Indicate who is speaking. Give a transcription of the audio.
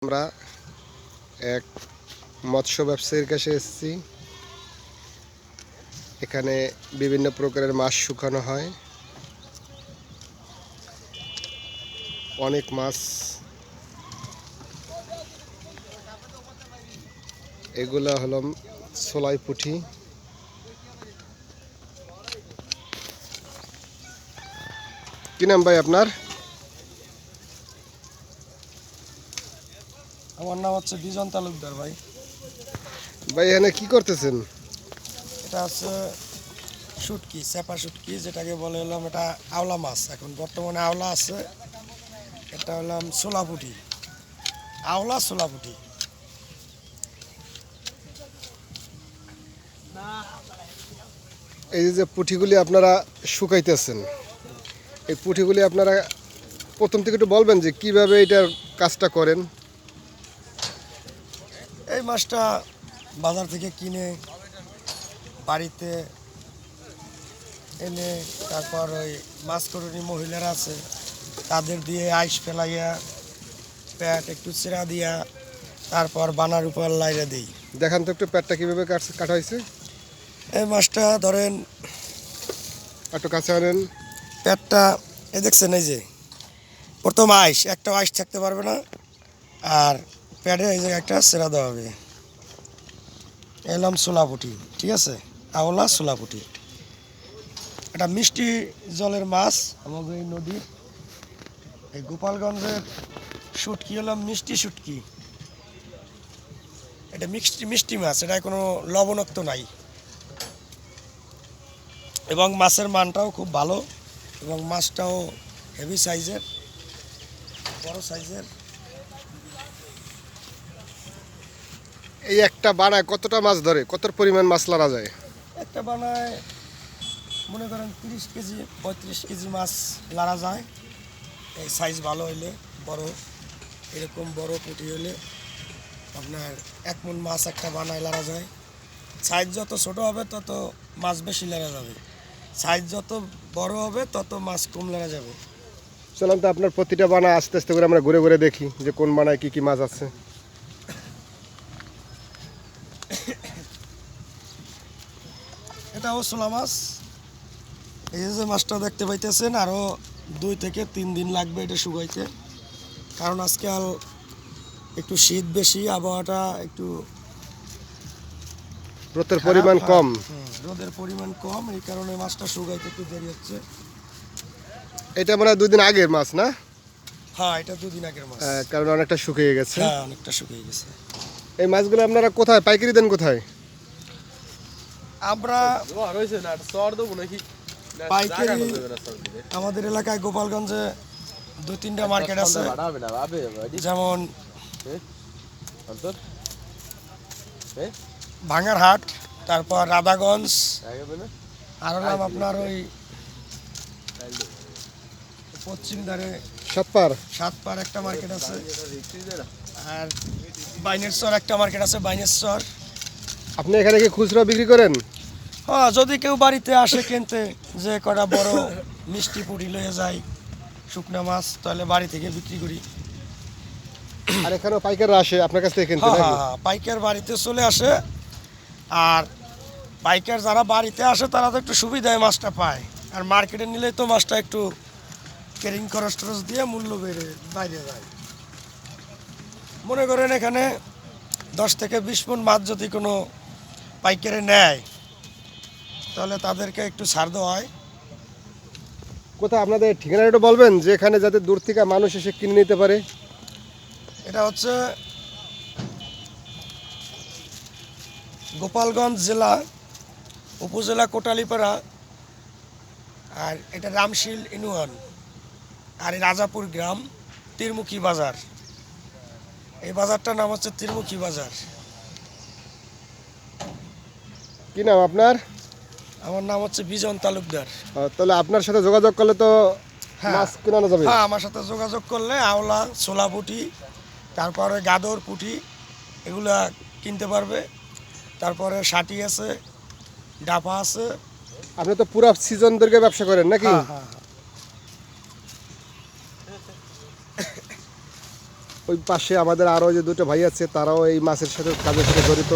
Speaker 1: আমরা এক মৎস্য ব্যবসায়ীর কাছে এসেছি। এখানে বিভিন্ন প্রকারের মাছ শুকানো হয়। অনেক মাছ, এগুলা হলো সোলাই পুঁটি। কি নাম ভাই আপনার?
Speaker 2: আমার নাম হচ্ছে বিজন তালুকদার ভাই।
Speaker 1: ভাই এখানে কি করতেছেন?
Speaker 2: এটা হচ্ছে শুটকি, চেপা শুটকি, যেটাকে বলে হলাম এটা আওলা মাছ। এখন বর্তমানে আওলা আছে, এটা হলাম সোলাপুটি, আওলা সোলাপুটি।
Speaker 1: এই যে পুঁটিগুলি আপনারা শুকাইতেছেন, এই পুঁটিগুলি আপনারা প্রথম থেকে একটু বলবেন যে কিভাবে এটার কাজটা করেন।
Speaker 2: এই মাছটা বাজার থেকে কিনে বাড়িতে এনে তারপর ওই মাছকরণী মহিলারা আছে তাদের দিয়ে আইস ফেলাইয়া প্যাট একটু চেরা দিয়া তারপর বানার উপর লাইরে দিই।
Speaker 1: দেখান তো একটু পেটটা কিভাবে কাটা হয়েছে।
Speaker 2: এই মাছটা ধরেন
Speaker 1: একটু কাছে আনেন।
Speaker 2: পেটটা দেখছেন, এই যে প্রথম আইস, একটা আইস থাকতে পারবে না, আর প্যাডে এই জায়গায় একটা সেরা দেওয়া হবে। এলাম সোলাপুটি, ঠিক আছে, আওলা সোলাপুটি। এটা মিষ্টি জলের মাছ আমাদের এই নদীর। এই গোপালগঞ্জের শুটকি হলাম মিষ্টি শুটকি। এটা মিষ্টি মিষ্টি মাছ, এটা কোনো লবণাক্ত নাই, এবং মাছের মানটাও খুব ভালো, এবং মাছটাও হেভি সাইজের, বড় সাইজের।
Speaker 1: এই একটা বানায় কতটা মাছ ধরে, কত পরিমাণ মাছ লারা যায়?
Speaker 2: একটা বানায় মনে করেন 30 কেজি 35 কেজি মাছ লারা যায়। এই সাইজ ভালো হইলে, বড় এরকম বড় পুঁটি হলে আপনার 1 মণ মাছ একটা বানায় লারা যায়। সাইজ যত ছোট হবে তত মাছ বেশি লারা যাবে, সাইজ যত বড় হবে তত মাছ কম লারা যাবে।
Speaker 1: চলেন তো আপনার প্রতিটা বানা আস্তে আস্তে করে আমরা ঘুরে ঘুরে দেখি যে কোন বানায় কি কি মাছ আছে।
Speaker 2: এটা ওসলা মাছ। এই যে মাছটা দেখতে পাইতেছেন, আরও 2 থেকে 3 দিন লাগবে এটা শুকাইতে, কারণ আজকাল একটু শীত বেশি, আবহাওয়াটা একটু
Speaker 1: রোদের পরিমাণ কম।
Speaker 2: রোদের পরিমাণ কম, এই কারণে মাছটা শুকাইতে একটু দেরি হচ্ছে।
Speaker 1: এটা মানে 2 দিন আগের মাছ না?
Speaker 2: হ্যাঁ, এটা 2 দিন আগের মাছ।
Speaker 1: কারণ অনেকটা শুকিয়ে গেছে।
Speaker 2: হ্যাঁ, অনেকটা শুকিয়ে গেছে।
Speaker 1: এই মাছগুলো আপনারা কোথায় পাইকারি দেন, কোথায়?
Speaker 2: আমরা পাইকারি আমাদের এলাকায় গোপালগঞ্জে 2-3টা মার্কেট আছে, যেমন ভাঙারহাট, তারপর রাধাগঞ্জ, আর হলাম আপনার ওই পশ্চিম ধারে সাতপার একটা মার্কেট আছে, আর বাইনেশ্বর একটা মার্কেট আছে, বাইনেশ্বর।
Speaker 1: আপনি এখানে কি খুচরা বিক্রি করেন?
Speaker 2: হ্যাঁ, যদি কেউ বাড়িতে আসে কিনতে, যে কটা বড় মিষ্টি পুরি লয়ে যায় শুকনা মাছ, তাহলে বাড়ি থেকে বিক্রি করি।
Speaker 1: আর এখানেও পাইকাররা আসে আপনার কাছ থেকে কিনতে
Speaker 2: হ্যাঁ
Speaker 1: নাকি?
Speaker 2: হ্যাঁ, পাইকার বাড়িতে চলে আসে, আর পাইকার যারা বাড়িতে আসে তারা তো একটু সুবিধায় মাছটা পায়, আর মার্কেটে নিলে তো মাছটা একটু ক্যারিং খরচ টরচ দিয়ে মূল্য বাইরে যায়। মনে করেন এখানে 10 থেকে 20 মণ মাছ যদি কোনো পাইকারে নেয়, তাহলে তাদেরকে একটু ছাড় দেওয়া হয়।
Speaker 1: কোথায় আপনাদের ঠিকানা একটু বলবেন, যে এখানে যাতে দূর থেকে মানুষ এসে কিনে নিতে পারে?
Speaker 2: এটা হচ্ছে গোপালগঞ্জ জেলা, উপজেলা কোটালীপাড়া, আর এটা রামশীল ইউনিয়ন, আর এই রাজাপুর গ্রাম, তীরমুখী বাজার। এই বাজারটার নাম হচ্ছে তীরমুখী বাজার।
Speaker 1: কি নাম আপনার?
Speaker 2: আমার নাম হচ্ছে বিজন তালুকদার।
Speaker 1: তাহলে আপনার সাথে যোগাযোগ করলে তো
Speaker 2: হ্যাঁ
Speaker 1: মাছ কেনানো যাবে?
Speaker 2: হ্যাঁ, আমার সাথে যোগাযোগ করলে আওলা, ছোলা পুঁটি, তারপরে গাদর পুঁটি, এগুলা কিনতে পারবে। তারপরে ষাটি আছে, ডাপা আছে।
Speaker 1: আপনি তো পুরো সিজন ধরে ব্যবসা করেন নাকি?
Speaker 2: হ্যাঁ হ্যাঁ হ্যাঁ।
Speaker 1: ওই পাশে আমাদের আরও যে দুটো ভাই আছে তারাও এই মাছের সাথে কাজের সাথে জড়িত।